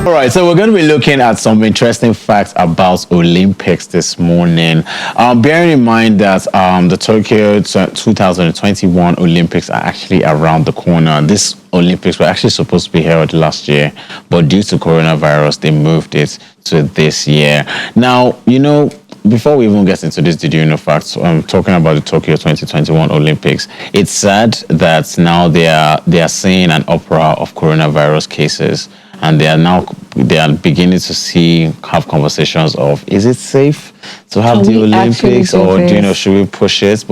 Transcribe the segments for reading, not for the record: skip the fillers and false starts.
All right, so we're going to be looking at some interesting facts about Olympics this morning. Bearing in mind that the Tokyo 2021 Olympics are actually around the corner. This Olympics were actually supposed to be held last year, but due to coronavirus, they moved it to this year. Now, before we even get into this, did you know facts? Talking about the Tokyo 2021 Olympics, it's sad that now they are seeing an uproar of coronavirus cases, and they are beginning to have conversations of, is it safe to have the Olympics, or should we push it?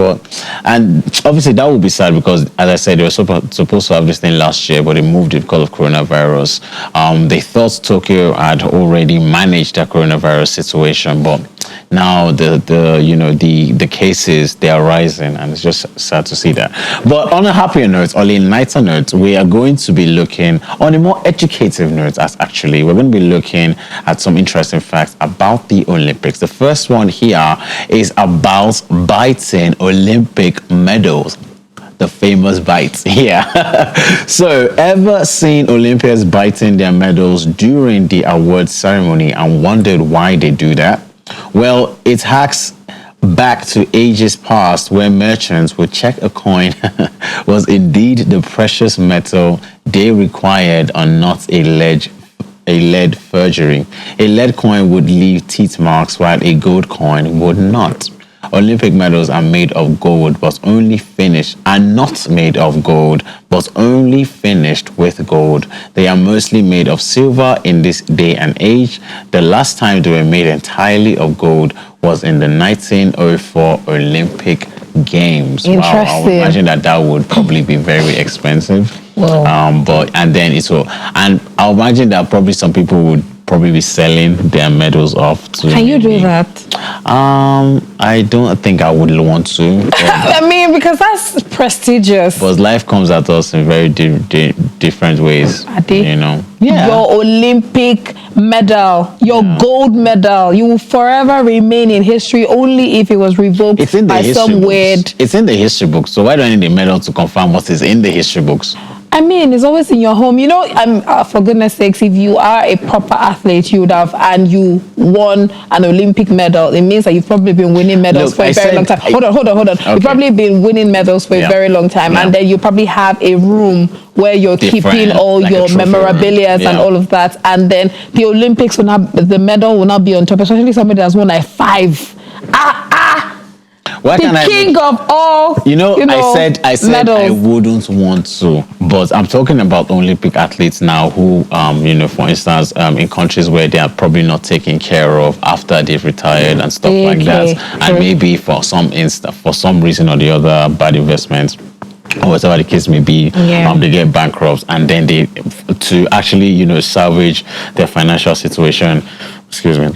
And obviously that would be sad because, as I said, they were supposed to have this thing last year, but they moved it because of coronavirus. They thought Tokyo had already managed the coronavirus situation, but now the cases, they are rising, and it's just sad to see that. But on a happier note, or a lighter note, we are going to be looking on a more educative note. We're going to be looking at some interesting facts about the Olympics. The first one here is about biting Olympic medals. The famous bites here. So, ever seen Olympians biting their medals during the award ceremony and wondered why they do that? Well, it harks back to ages past where merchants would check a coin was indeed the precious metal they required and not a lead forgery. A lead coin would leave teeth marks while a gold coin would not. Olympic medals are made of gold but only finished, and not made of gold but only finished with gold. They are mostly made of silver in this day and age. The last time they were made entirely of gold was in the 1904 Olympic Games. Wow, I would imagine that would probably be very expensive. Wow. And I'll imagine that probably some people would probably be selling their medals off to. Can you do that? I don't think I would want to. I mean, because that's prestigious. But life comes at us in very different ways. Yeah. Your Olympic medal, your gold medal, you will forever remain in history only if it was revoked by some weird. It's in the history books. So why do I need the medal to confirm what is in the history books? I mean, it's always in your home. For goodness sakes, if you are a proper athlete, you would have, and you won an Olympic medal, it means that you've probably been winning medals for a very long time. Hold on. Okay. You've probably been winning medals for a very long time, and then you probably have a room where you're keeping all your memorabilia and all of that, and then the Olympics will not, the medal will not be on top, especially somebody that's won like 5. The king of all, I said medals. I wouldn't want to, but I'm talking about Olympic athletes now who, for instance, in countries where they are probably not taken care of after they've retired and stuff like that, and maybe for some reason or the other, bad investments, or whatever the case may be, they get bankrupt, and then to actually, salvage their financial situation. Excuse me.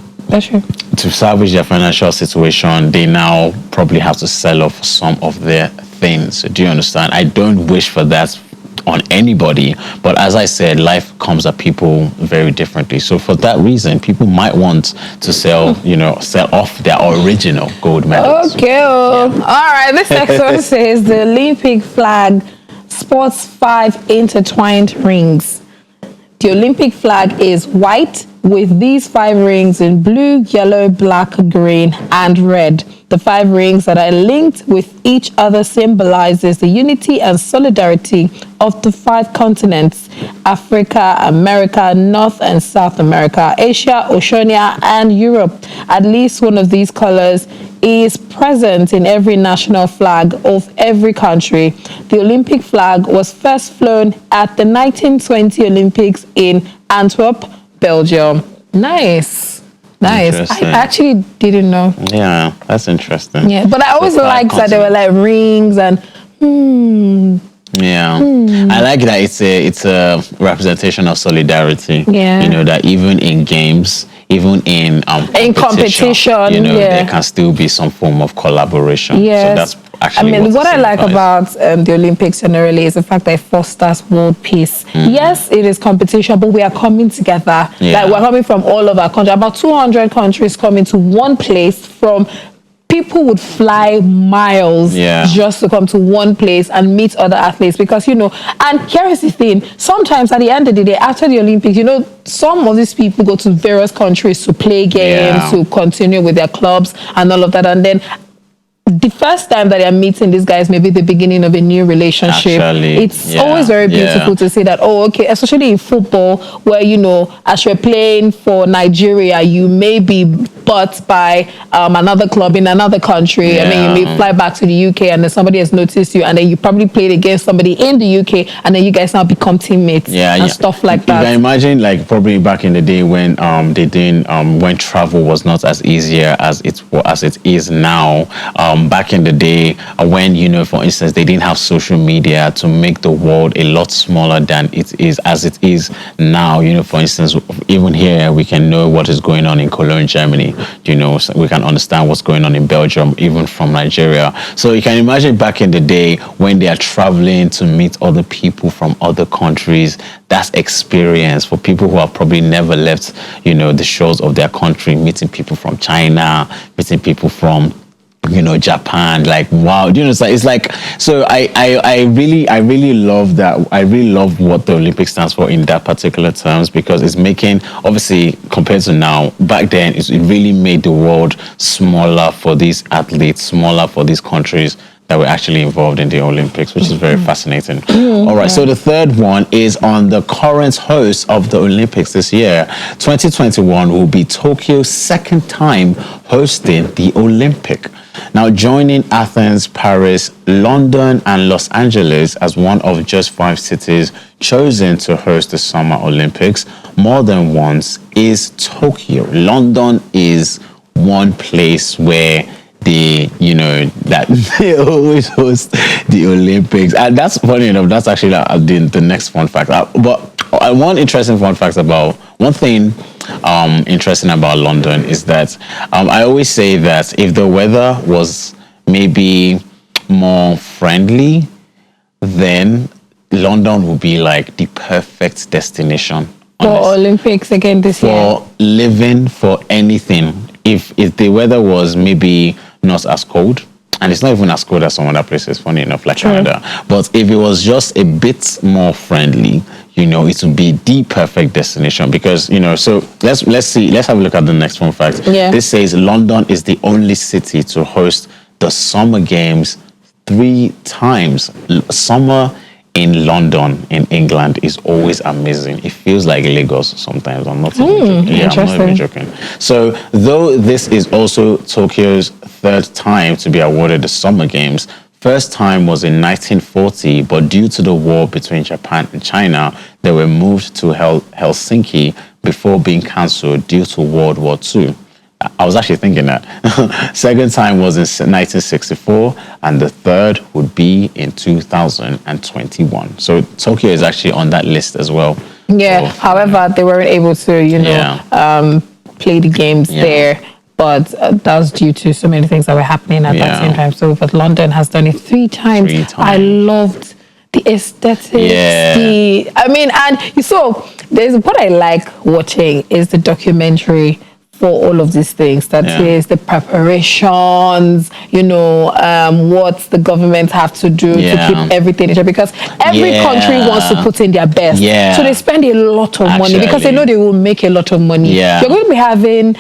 To salvage their financial situation, they now probably have to sell off some of their things. Do you understand? I don't wish for that on anybody, but as I said, life comes at people very differently. So for that reason, people might want to sell off their original gold medals. Okay. All right. This next one says the Olympic flag sports 5 intertwined rings. The Olympic flag is white with these 5 rings in blue, yellow, black, green, and red. The 5 rings that are linked with each other symbolizes the unity and solidarity of the 5 continents: Africa, America, North and South America, Asia, Oceania, and Europe. At least one of these colors is present in every national flag of every country. The Olympic flag was first flown at the 1920 Olympics in Antwerp, Belgium. Nice. I actually didn't know. Yeah, that's interesting. Yeah, but I always liked that they were like rings and I like that it's a representation of solidarity. Yeah. That even in games, even in competition, there can still be some form of collaboration. Yes. So that's actually what I like about the Olympics generally is the fact that it fosters world peace. Yes, it is competition, but we are coming together. Like we're coming from all over our country. About 200 countries coming to one place from people would fly miles just to come to one place and meet other athletes because, and here is the thing, sometimes at the end of the day, after the Olympics, some of these people go to various countries to play games, to continue with their clubs and all of that. And then the first time that they're meeting these guys, maybe the beginning of a new relationship. It's always very beautiful to see that, especially in football, where, as you're playing for Nigeria, you may be bought by another club in another country. I mean, you may fly back to the UK and then somebody has noticed you, and then you probably played against somebody in the UK, and then you guys now become teammates and stuff like that. You can imagine, like, probably back in the day when when travel was not as easier as it is now. Back in the day when, for instance, they didn't have social media to make the world a lot smaller than it is as it is now. For instance, even here we can know what is going on in Cologne, Germany. So we can understand what's going on in Belgium, even from Nigeria. So you can imagine back in the day when they are traveling to meet other people from other countries. That's experience for people who have probably never left, the shores of their country, meeting people from China, meeting people from Japan. Like, wow, it's like, so I really love that. I really love what the Olympics stands for in that particular terms, because it's making, obviously compared to now, back then it really made the world smaller for these athletes, smaller for these countries that were actually involved in the Olympics, which is very fascinating. All right, so the third one is on the current host of the Olympics this year. 2021 will be Tokyo's second time hosting the Olympic. Now, joining Athens, Paris, London, and Los Angeles as one of just 5 cities chosen to host the Summer Olympics more than once is Tokyo. London is one place where that they always host the Olympics. And that's funny enough, that's actually the next fun fact. But one interesting fun fact one thing interesting about London is that I always say that if the weather was maybe more friendly, then London would be like the perfect destination for Olympics again this year. For living, for anything. If the weather was maybe not as cold, and it's not even as cold as some other places, funny enough, like Canada. But if it was just a bit more friendly, it would be the perfect destination because, so let's have a look at the next one fact. This says London is the only city to host the Summer Games 3 times. Summer in London, in England, is always amazing. It feels like Lagos sometimes. I'm not even joking. I'm not even joking. So, though this is also Tokyo's 3rd time to be awarded the Summer Games, first time was in 1940, but due to the war between Japan and China, they were moved to Helsinki before being cancelled due to World War II. I was actually thinking that. Second time was in 1964, and the third would be in 2021. So Tokyo is actually on that list as well. However, they weren't able to, play the games there. But that was due to so many things that were happening at that same time. So, but London has done it 3 times. I loved the aesthetics. There's what I like watching is the documentary for all of these things. That is the preparations, what the government have to do to keep everything in check, because every country wants to put in their best. So they spend a lot of money because they know they will make a lot of money. You're going to be having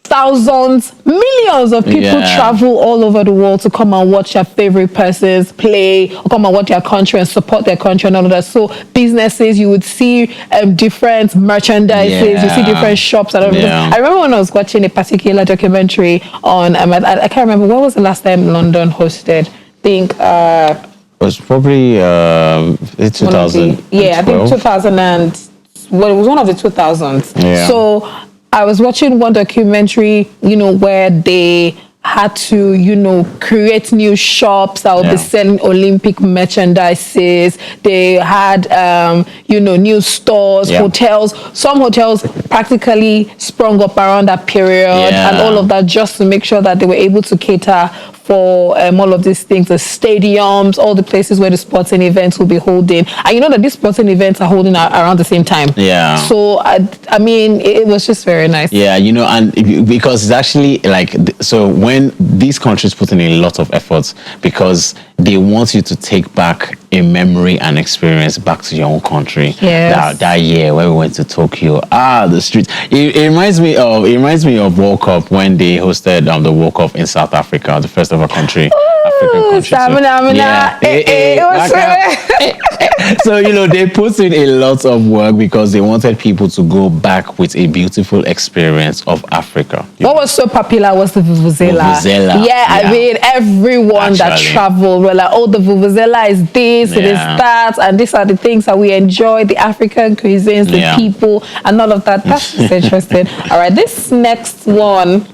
thousands, millions of people travel all over the world to come and watch their favorite persons play, or come and watch their country and support their country and all of that. So businesses, you would see different merchandises, you see different shops and everything. I remember when I was watching a particular documentary on, I can't remember, when was the last time London hosted? I think it was probably 2000. I think 2000 and, it was one of the 2000s. So I was watching one documentary, where they had to, create new shops that would be selling Olympic merchandises. They had, new stores, hotels. Some hotels practically sprung up around that period and all of that, just to make sure that they were able to cater for all of these things, the stadiums, all the places where the sporting events will be holding. And that these sporting events are holding around the same time. So, it was just very nice. And because it's actually like, so when in these countries put in a lot of efforts because they want you to take back a memory and experience back to your own country. Yes. That year when we went to Tokyo, the streets. It reminds me of World Cup when they hosted the World Cup in South Africa, the first ever country. African country. So you know they put in a lot of work because they wanted people to go back with a beautiful experience of Africa. What was so popular was the Vuvuzela. Vuvuzela. Yeah, I mean everyone that Actually. traveled were like, oh, the Vuvuzela is this, it is Yeah. that, and these are the things that we enjoy, the African cuisines, the Yeah. people, and all of that. That's just interesting. All right, this next one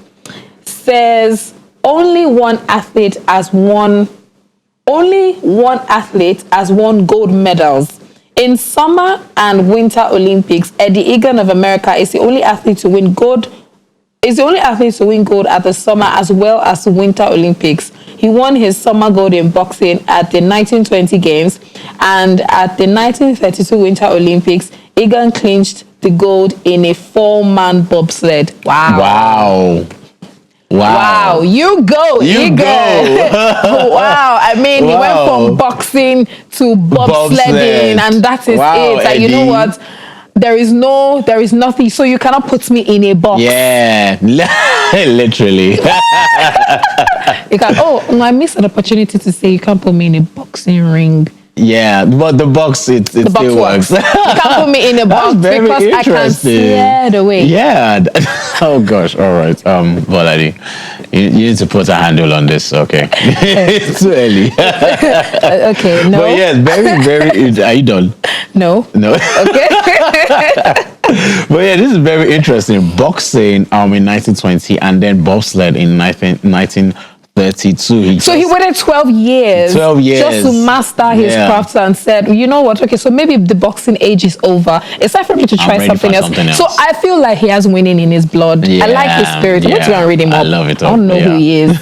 says only one athlete has won gold medals. In summer and winter Olympics, Eddie Egan of America is the only athlete to win gold at the summer as well as the winter Olympics. He won his summer gold in boxing at the 1920 Games, and at the 1932 Winter Olympics, Egan clinched the gold in a 4-man bobsled. Wow. Wow, you go, You Egan. go. Wow, I mean, he went Wow. from boxing to bobsledding, Bobsled. and that is Wow, it. And you know Eddie. what? There is nothing. So you cannot put me in a box. Yeah, literally. You can. Oh, I missed an opportunity to say you can't put me in a boxing ring. Yeah, but the box it The box still works. You can't put me in a box Very because I can interesting. slide away. Yeah. Oh gosh. All right. Boladi, you need to put a handle on this. Okay. It's too early. Okay, no, But yes, very. Are you done? no. No. Okay. But yeah, this is very interesting. Boxing in 1920 and then bobsled in 1932. So he waited 12 years. 12 years. Just to master his Yeah. craft and said, you know what? Okay, so maybe the boxing age is over. It's time for me to try ready something for else. something So else. I feel like he has winning in his blood. I like his spirit. I'm going to go and read him I up. love it. I don't know who he is.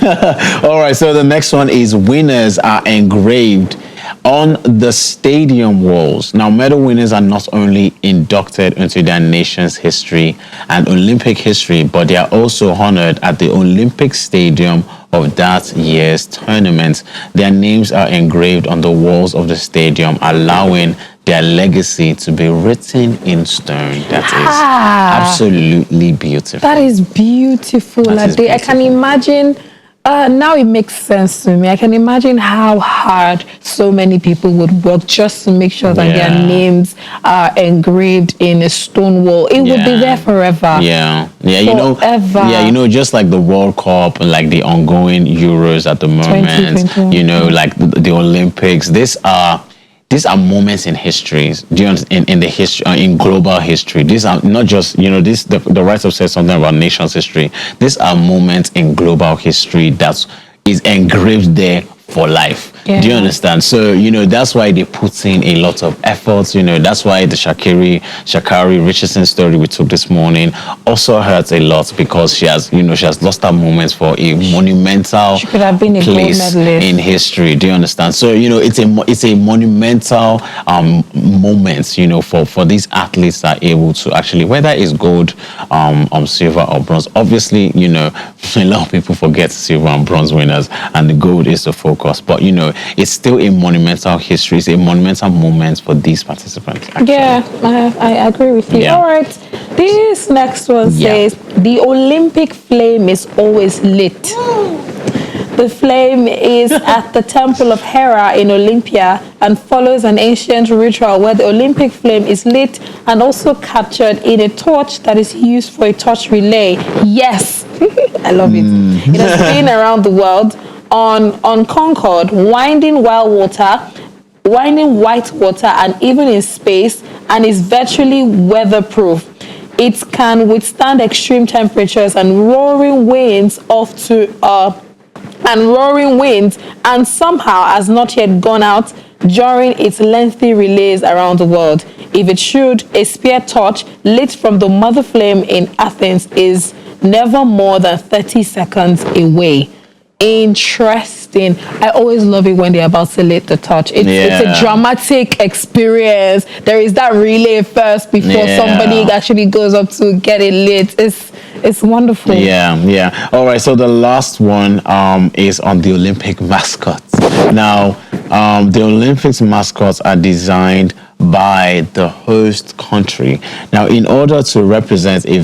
All right, so the next one is winners are engraved on the stadium walls. Now, medal winners are not only inducted into their nation's history and Olympic history, but they are also honored at the Olympic Stadium of that year's tournament. Their names are engraved on the walls of the stadium, allowing their legacy to be written in stone. That is absolutely beautiful. That is beautiful. That is I can imagine. Now it makes sense to me. I can imagine how hard so many people would work just to make sure that their Yeah. names are engraved in a stone wall. It will be Yeah. there forever. Yeah, Forever. just like the World Cup and like the ongoing Euros at the moment, 2021. like the Olympics. These are moments in history. Do you understand? In the history, in global history. These are not just the writer have said something about nation's history. These are moments in global history that is engraved there for life. Yeah. Do you understand? So, that's why they put in a lot of efforts. That's why the Shakari Richardson story we took this morning also hurts a lot because she has lost her moments for a monumental She could have been a gold place medalist. in history. Do you understand? So, it's a monumental moment, for these athletes that are able to actually, whether it's gold, silver or bronze. Obviously, a lot of people forget silver and bronze winners and the gold is the focus. But, it's still a monumental history. It's a monumental moment for these participants. Actually. Yeah, I agree with you. Yeah. All right. This next one Yeah. says, the Olympic flame is always lit. The flame is at the Temple of Hera in Olympia and follows an ancient ritual where the Olympic flame is lit and also captured in a torch that is used for a torch relay. Yes, I love it. It has been around the world on Concorde, winding white water, and even in space, and is virtually weatherproof. It can withstand extreme temperatures and roaring winds and somehow has not yet gone out during its lengthy relays around the world. If it should, a spear torch lit from the mother flame in Athens is never more than 30 seconds away. Interesting. I always love it when they're about to lit the torch. It's a dramatic experience. There is that relay first before somebody actually goes up to get it lit. it's wonderful. Yeah. All right. So the last one is on the Olympic mascots. Now, the Olympics mascots are designed by the host country. Now, in order to represent a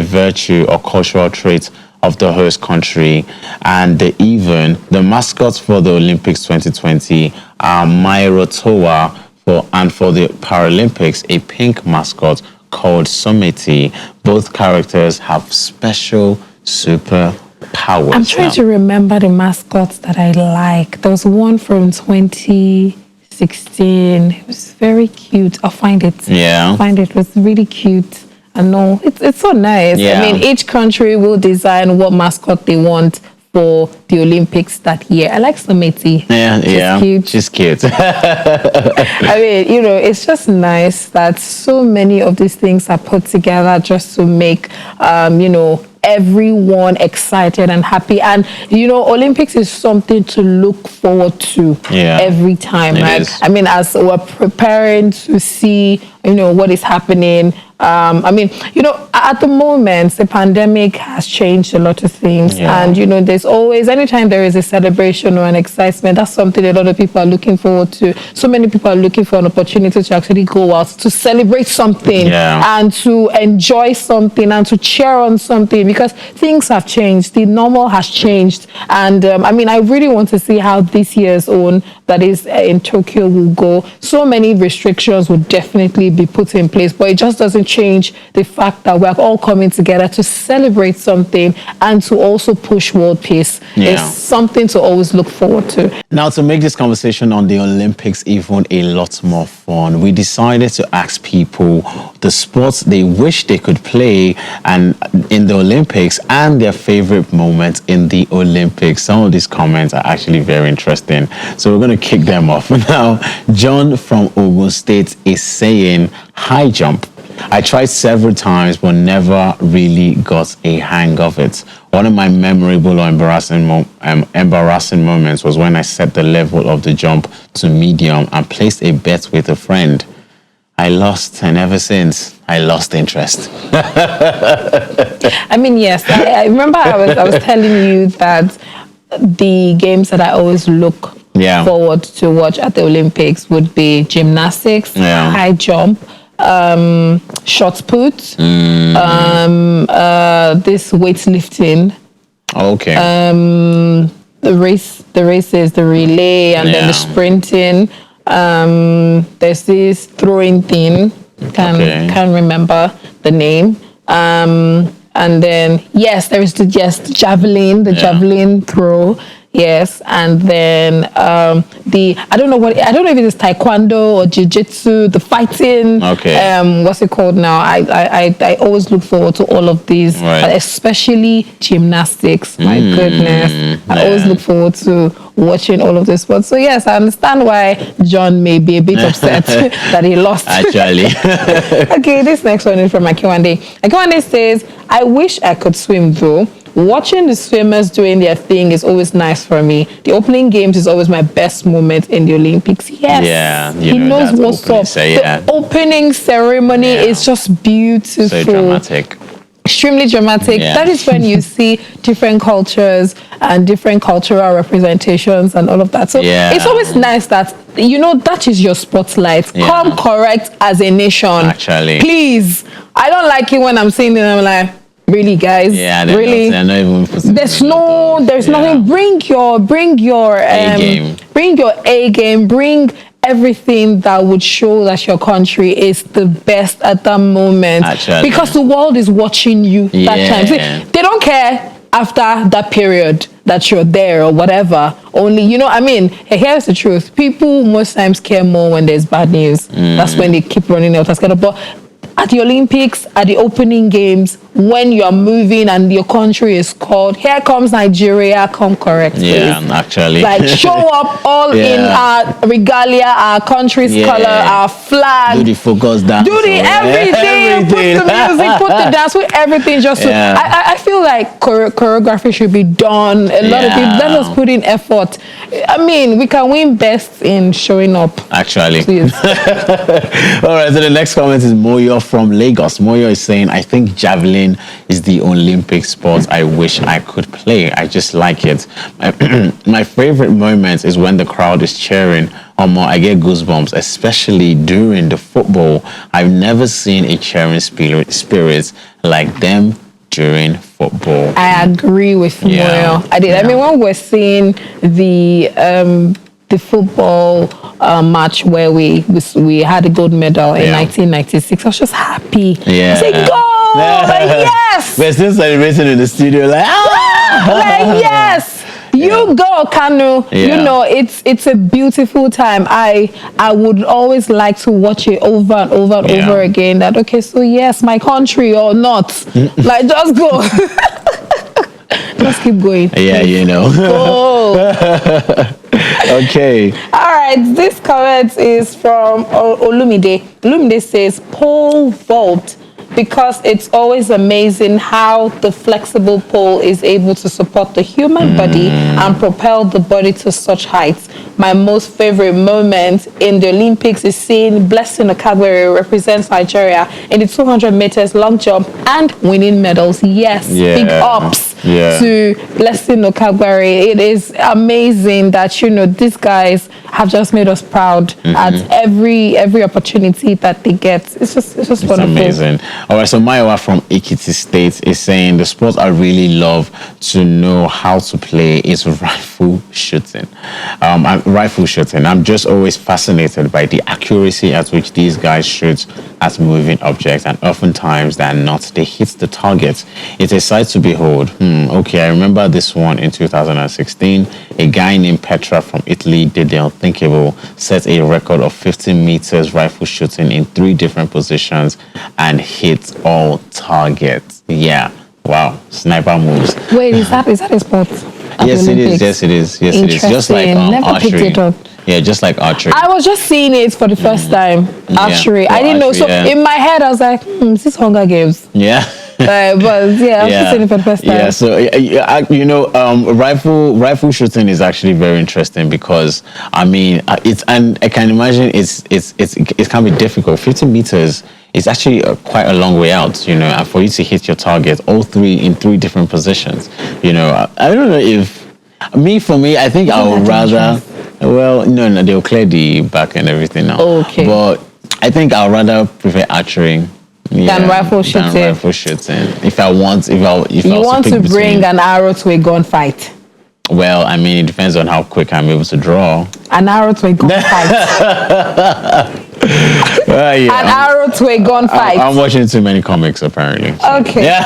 virtue or cultural trait of the host country, and the mascots for the Olympics 2020 are Mairotoa for the Paralympics, a pink mascot called Someti. Both characters have special superpowers. I'm trying to remember the mascots that I like. There was one from 2016. It was very cute. I'll find it. Yeah. I'll find it. It was really cute. I know. It's so nice. Yeah. I mean, each country will design what mascot they want for the Olympics that year. I like Someti. Yeah. Cute. She's cute. I mean, it's just nice that so many of these things are put together just to make, everyone excited and happy. And, Olympics is something to look forward to every time. It Right? is. I mean, as we're preparing to see, what is happening. At the moment, the pandemic has changed a lot of things. Yeah. And, there's always, anytime there is a celebration or an excitement, that's something a lot of people are looking forward to. So many people are looking for an opportunity to actually go out to celebrate something and to enjoy something and to cheer on something, because things have changed. The normal has changed. And, I really want to see how this year's own, that is in Tokyo, will go. So many restrictions would definitely be put in place, but it just doesn't change the fact that we're all coming together to celebrate something and to also push world peace. It's something to always look forward to. Now, to make this conversation on the Olympics even a lot more fun, we decided to ask people the sports they wish they could play and in the Olympics and their favorite moments in the Olympics. Some of these comments are actually very interesting, so we're going to kick them off. Now, John from Ogun State is saying, high jump. I tried several times but never really got a hang of it. One of my memorable or embarrassing moments was when I set the level of the jump to medium and placed a bet with a friend. I lost, and ever since, I lost interest. Yes, I remember I was telling you that the games that I always look forward to watch at the Olympics would be gymnastics, high jump, shot put, this weightlifting. Okay. The races, the relay, and then the sprinting. There's this throwing thing. Can't remember the name. And then there is the javelin throw. Yes, and then I don't know if it is taekwondo or jiu-jitsu, the fighting. Okay. What's it called now? I always look forward to all of these, especially gymnastics. My goodness, I always look forward to watching all of this sports. So yes, I understand why John may be a bit upset that he lost. Actually. Okay, this next one is from Akiwande. Akiwande says, I wish I could swim though. Watching the swimmers doing their thing is always nice for me. The opening games is always my best moment in the Olympics. Yes. Yeah. He knows what's up. The opening ceremony is just beautiful. So dramatic. Extremely dramatic. Yeah. That is when you see different cultures and different cultural representations and all of that. So it's always nice that, that is your spotlight. Yeah. Come correct as a nation. Actually. Please. I don't like it when I'm seeing it and I'm like, really, guys? Yeah, really? They're not even there's nothing. Bring your A game. Bring your A game. Bring everything that would show that your country is the best at that moment. Actually. Because the world is watching you that time. See, Yeah. they don't care after that period that you're there or whatever. Only, here's the truth. People most times care more when there's bad news. That's when they keep running out. But at the Olympics, at the opening games, when you are moving and your country is called, here comes Nigeria, come correct, please. Yeah, actually. Like, show up all in our regalia, our country's color, our flag. Do the focus dance. Do the everything. Put the music, put the dance, put everything. Just I feel like choreography should be done. A lot of people, let us put in effort. We can win best in showing up. Actually. Please. All right, so the next comment is Moyo from Lagos. Moyo is saying, I think javelin swimming is the Olympic sport I wish I could play. I just like it. My favorite moment is when the crowd is cheering. I get goosebumps, especially during the football. I've never seen a cheering spirit like them during football. I agree with Yeah. Moyo. I did. I mean, when we're seeing the football match where we had a gold medal in Yeah. 1996, I was just happy. Yeah. I said, "Go!" Like, yes. We're still celebrating in the studio, like, ah! Like, yes. You go, Kanu. Yeah. You know, it's a beautiful time. I would always like to watch it over and over and Yeah. over again. That okay, so yes, my country or not. Like, just go. Just keep going. Yeah, you know. Oh. Okay. All right, this comment is from Olumide. Olumide says, pole vault, because it's always amazing how the flexible pole is able to support the human body and propel the body to such heights. My most favorite moment in the Olympics is seeing Blessing Okagbare represent Nigeria in the 200 meters long jump and winning medals. Yes, Yeah. big ups Yeah. to Blessing Okagbare. It is amazing that, you know, these guys have just made us proud at every opportunity that they get. It's just It's wonderful. amazing. All right, so Mayowa from Ekiti State is saying the sport I really love to know how to play is rifle shooting. Rifle shooting. I'm just always fascinated by the accuracy at which these guys shoot at moving objects, and oftentimes they're not. They hit the target. It's a sight to behold. Okay, I remember this one in 2016. A guy named Petra from Italy did the unthinkable, set a record of 15 meters rifle shooting in 3 different positions and hit all targets. Yeah. Wow. Sniper moves. Wait, is that a sport? at Yes, the it is. Olympics? Yes, it is. Yes, it is. Just like Interesting. Never picked archery. it up. Yeah, just like archery. I was just seeing it for the first time. Archery. Yeah, I didn't know. So archery, yeah. in my head, I was like, is this Hunger Games? Yeah. But yeah, I was just seeing it for the first time. Yeah, so you know, rifle shooting is actually very interesting because I mean, and I can imagine it can be difficult. 50 meters is actually quite a long way out, you know, and for you to hit your target, all 3 in 3 different positions, you know, I don't know if for me, I think I would rather. Well, no, they'll clear the back and everything now. Okay. But I think I'd rather prefer archery. Than rifle shooting. Than rifle shooting. If I You was want pick to bring between- an arrow to a gunfight. Well, I mean, it depends on how quick I'm able to draw. An arrow to a gunfight. Yeah, An arrow to a gunfight. I'm watching too many comics, apparently. Okay. Yeah.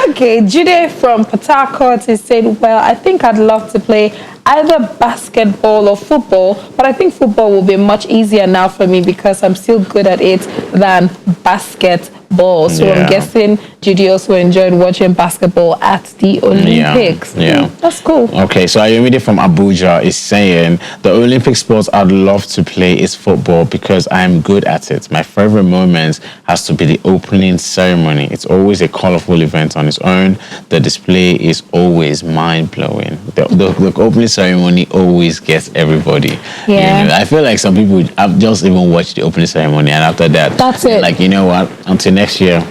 Okay, Jude from Port Harcourt is saying, well, I think I'd love to play either basketball or football, but I think football will be much easier now for me because I'm still good at it than basketball. So I'm Yeah. guessing Judy also enjoyed watching basketball at the Olympics. Yeah. That's cool. Okay, so Ayomide from Abuja is saying the Olympic sports I'd love to play is football because I'm good at it. My favorite moment has to be the opening ceremony. It's always a colorful event on its own. The display is always mind-blowing. The opening ceremony always gets everybody. Yeah. You know, I feel like some people have just even watched the opening ceremony and after that, That's it. like, you know what, until next year,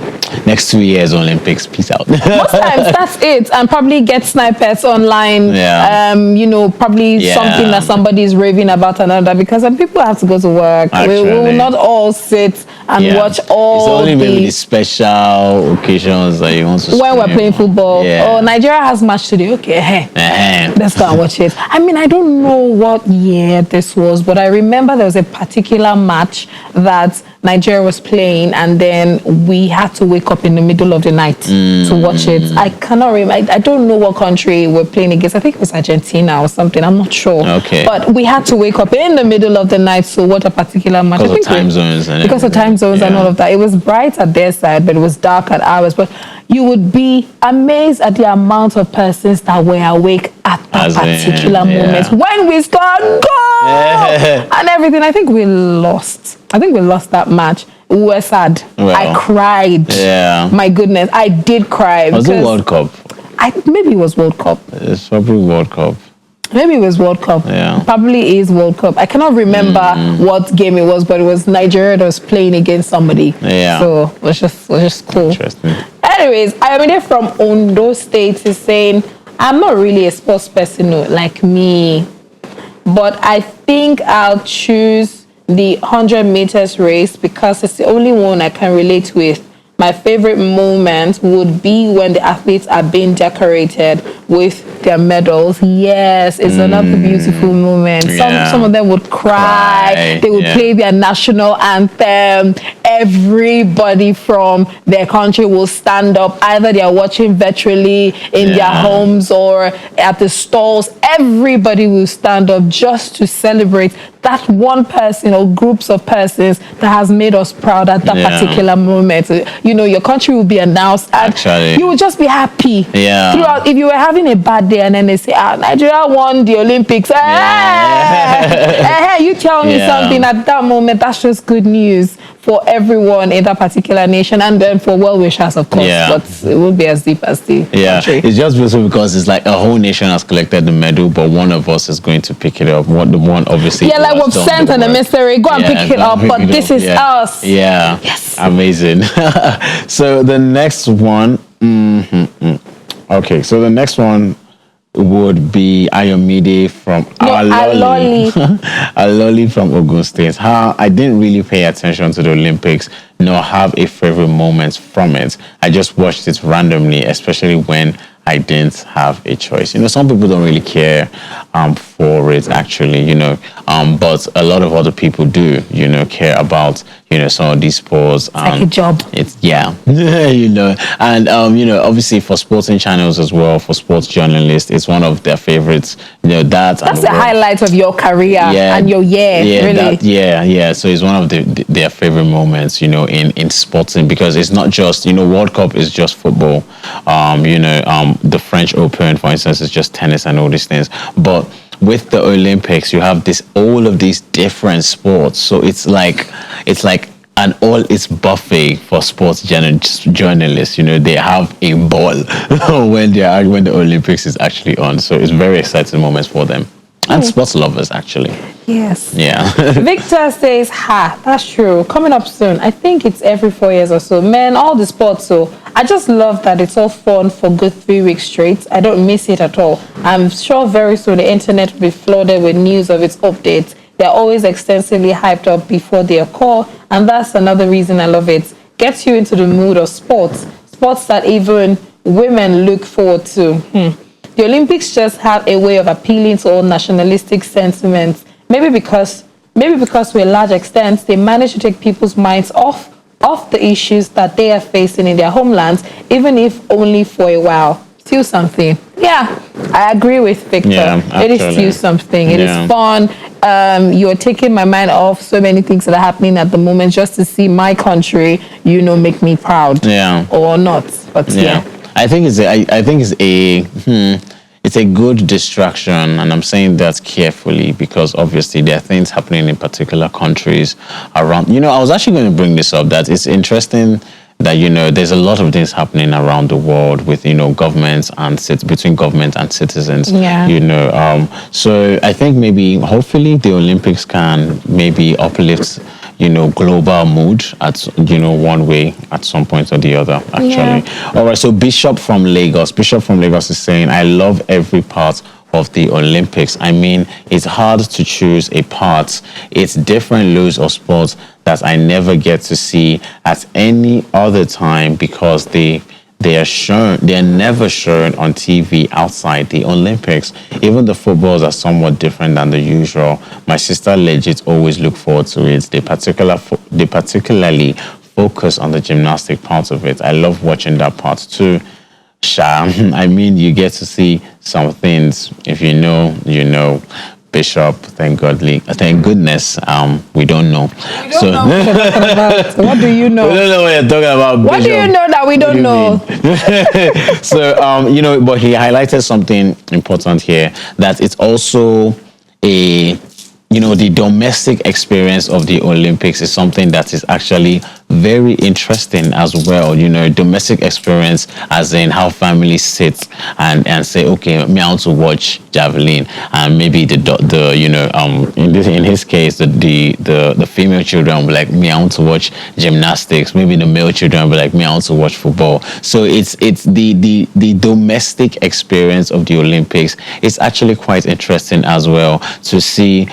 next 2 years Olympics, peace out. Most times that's it, and probably get snipers online. Yeah. You know, probably Yeah. something that somebody is raving about another because people have to go to work. We will Actually. not all sit and Yeah. watch all It's only maybe the the special occasions that you want to when we're stream. playing football. Yeah. Oh, Nigeria has match today. Okay, hey, let's go and watch it. I mean, I don't know what year this was, but I remember there was a particular match that Nigeria was playing, and then we had to wake up in the middle of the night to watch it. I cannot remember. I don't know what country we're playing against. I think it was Argentina or something. I'm not sure. Okay. But we had to wake up in the middle of the night to watch a particular match. Because I of think time zones and because of everything. time zones and Yeah. all of that. It was bright at their side, but it was dark at ours. But you would be amazed at the amount of persons that were awake at that As in, particular yeah. moment when we scored goal and everything. I think we lost. I think we lost that match. We were sad. Well, I cried. Yeah. My goodness, I did cry. Was it because World Cup? maybe it was World Cup. It's probably World Cup. Maybe it was World Cup. Yeah. Probably is World Cup. I cannot remember what game it was, but it was Nigeria that was playing against somebody. Yeah. So it was just cool. Interesting. Anyways, Ayomide from Ondo State is saying, I'm not really a sports person, no, like me, but I think I'll choose the 100 meters race because it's the only one I can relate with. My favorite moment would be when the athletes are being decorated with their medals. Yes, it's another beautiful moment. Yeah. Some of them would cry. They would play their national anthem. Everybody from their country will stand up. Either they are watching virtually in their homes or at the stalls. Everybody will stand up just to celebrate that one person or groups of persons that has made us proud at that particular moment. You know, your country will be announced and you will just be happy. Throughout, if you were having a bad day and then they say, Nigeria won the Olympics. You tell me something at that moment, that's just good news for everyone in that particular nation and then for well-wishers, of course. But it won't be as deep as the country. It's just beautiful because it's like a whole nation has collected the medal, but one of us is going to pick it up. The one obviously. Yeah, like we've sent an emissary, go and pick it up, but this is us. Yeah. Yes. Amazing. So the next one, okay, so the next one would be Ayomide from Aloli. Aloli from Ogun State. I didn't really pay attention to the Olympics nor have a favorite moment from it. I just watched it randomly, especially when I didn't have a choice. You know, some people don't really care for it actually, you know, but a lot of other people do, you know, care about, you know, some of these sports. It's like a job. It's, you know, and, you know, obviously for sporting channels as well, for sports journalists, it's one of their favorites, you know, that's the highlight of your career and your year, really. So it's one of their favorite moments, you know, in sporting, because it's not just, you know, World Cup is just football, you know, the French Open, for instance, is just tennis and all these things. But with the Olympics, you have all of these different sports. So it's like it's buffet for sports journalists. You know, they have a ball when the Olympics is actually on. So it's very exciting moments for them. And sports lovers, actually. Yes. Yeah. Victor says, that's true. Coming up soon. I think it's every 4 years or so. Man, all the sports. So I just love that it's all fun for good 3 weeks straight. I don't miss it at all. I'm sure very soon the internet will be flooded with news of its updates. They're always extensively hyped up before they occur. And that's another reason I love it. Gets you into the mood of sports. Sports that even women look forward to. The Olympics just have a way of appealing to all nationalistic sentiments. Maybe because to a large extent, they manage to take people's minds off the issues that they are facing in their homelands, even if only for a while. Still something. Yeah, I agree with Victor. Yeah, it is still something. It is fun. You're taking my mind off so many things that are happening at the moment just to see my country, you know, make me proud. Yeah. Or not. But I think it's a good distraction, and I'm saying that carefully because obviously there are things happening in particular countries around. You know, I was actually going to bring this up, that it's interesting that, you know, there's a lot of things happening around the world with, you know, governments and between government and citizens. You know, so I think maybe hopefully the Olympics can maybe uplift, you know, global mood at, you know, one way at some point or the other, actually. All right, so Bishop from Lagos is saying, I love every part of the Olympics. I mean, it's hard to choose a part. It's different loads of sports that I never get to see at any other time because they are never shown on TV outside the Olympics. Even the footballs are somewhat different than the usual. My sister legit always look forward to it. They particularly focus on the gymnastic part of it. I love watching that part too. I mean, you get to see some things. If you know, you know. Bishop, thank goodness, we don't know. What do you know? We don't know what you're talking about, What Bishop. do you know that we don't know? So, you know, but he highlighted something important here, that it's also the domestic experience of the Olympics is something that is actually very interesting as well. Domestic experience, as in how families sit and say, okay, me I want to watch javelin, and maybe in his case the female children will be like, me I want to watch gymnastics. Maybe the male children will be like, me I want to watch football. So it's the domestic experience of the Olympics. It's actually quite interesting as well to see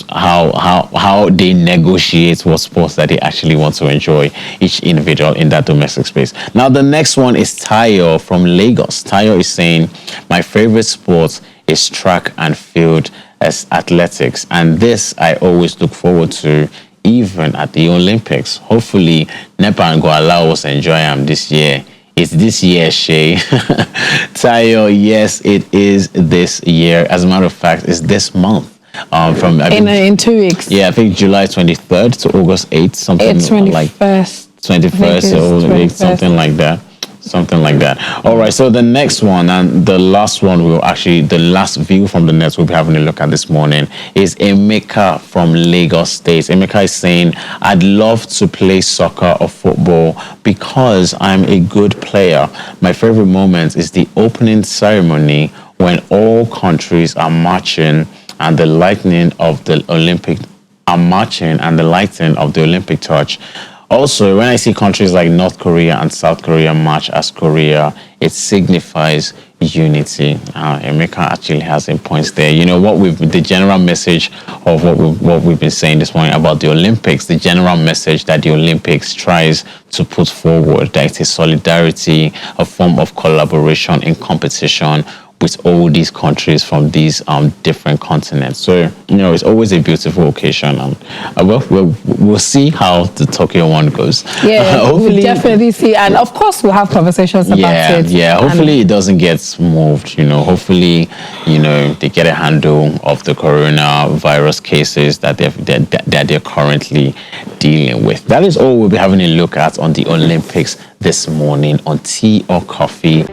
how they negotiate what sports that they actually want to enjoy, each individual in that domestic space. Now the next one is Tayo from Lagos. Tayo is saying, my favorite sport is track and field as athletics, and this I always look forward to, even at the Olympics. Hopefully Nepal go allow us enjoy them this year. It's this year, Shay. Tayo, yes, it is this year. As a matter of fact, it's this month. In 2 weeks. Yeah, I think July 23rd to August 8th, something It's 21st. 21st or 21st. something like that. Something like that. All right, so the next one and the last one, the last view from the net we'll be having a look at this morning is Emeka from Lagos State. Emeka is saying, I'd love to play soccer or football because I'm a good player. My favorite moment is the opening ceremony when all countries are marching and the lightning of the Olympic torch. Also, when I see countries like North Korea and South Korea march as Korea, it signifies unity. Emeka actually has some points there. The general message of what we've been saying this morning about the Olympics, the general message that the Olympics tries to put forward, that it is solidarity, a form of collaboration in competition with all these countries from these different continents. So, it's always a beautiful occasion. We'll see how the Tokyo one goes. Yeah, hopefully, we'll definitely see. And of course, we'll have conversations about it. Yeah, hopefully it doesn't get moved. Hopefully, they get a handle of the coronavirus cases that they're currently dealing with. That is all we'll be having a look at on the Olympics this morning on Tea or Coffee.